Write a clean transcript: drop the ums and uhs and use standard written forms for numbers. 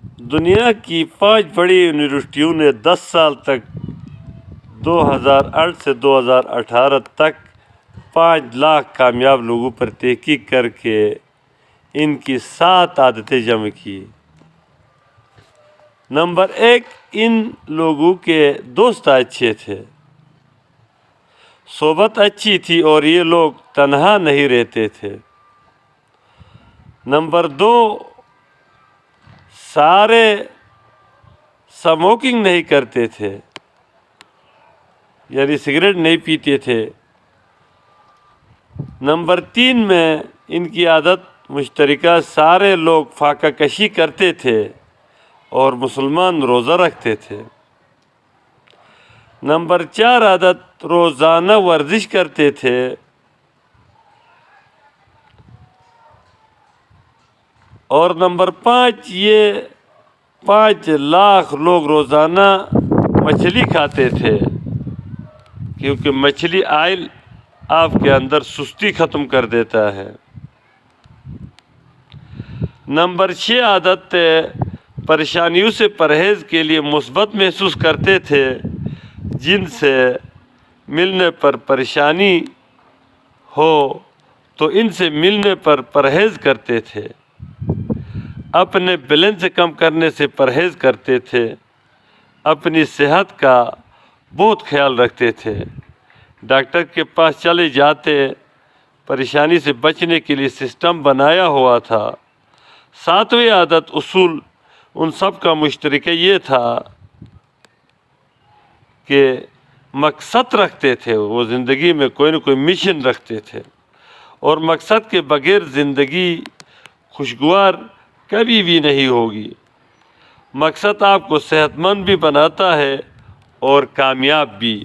دنیا کی 5 بڑی یونیورسٹیوں نے 10 سال تک 2008 سے 2018 تک 5 لاکھ کامیاب لوگوں پر تحقیق کر کے ان کی 7 عادتیں جمع کی۔ نمبر 1، ان لوگوں کے دوست اچھے تھے، صحبت اچھی تھی اور یہ لوگ تنہا نہیں رہتے تھے۔ نمبر 2، سارے اسموکنگ نہیں کرتے تھے، یعنی سگریٹ نہیں پیتے تھے۔ نمبر 3 میں ان کی عادت مشترکہ، سارے لوگ فاقہ کشی کرتے تھے اور مسلمان روزہ رکھتے تھے۔ نمبر 4 عادت، روزانہ ورزش کرتے تھے۔ اور نمبر 5، یہ 5 لاکھ لوگ روزانہ مچھلی کھاتے تھے، کیونکہ مچھلی آئل آپ کے اندر سستی ختم کر دیتا ہے۔ نمبر 6 عادت، پریشانیوں سے پرہیز کے لیے مثبت محسوس کرتے تھے، جن سے ملنے پر پریشانی ہو تو ان سے ملنے پر پرہیز کرتے تھے۔ اپنے بیلنس کم کرنے سے پرہیز کرتے تھے، اپنی صحت کا بہت خیال رکھتے تھے، ڈاکٹر کے پاس چلے جاتے، پریشانی سے بچنے کے لیے سسٹم بنایا ہوا تھا۔ 7ویں عادت، اصول، ان سب کا مشترکہ یہ تھا کہ مقصد رکھتے تھے، وہ زندگی میں کوئی نہ کوئی مشن رکھتے تھے، اور مقصد کے بغیر زندگی خوشگوار کبھی بھی نہیں ہوگی۔ مقصد آپ کو صحت مند بھی بناتا ہے اور کامیاب بھی۔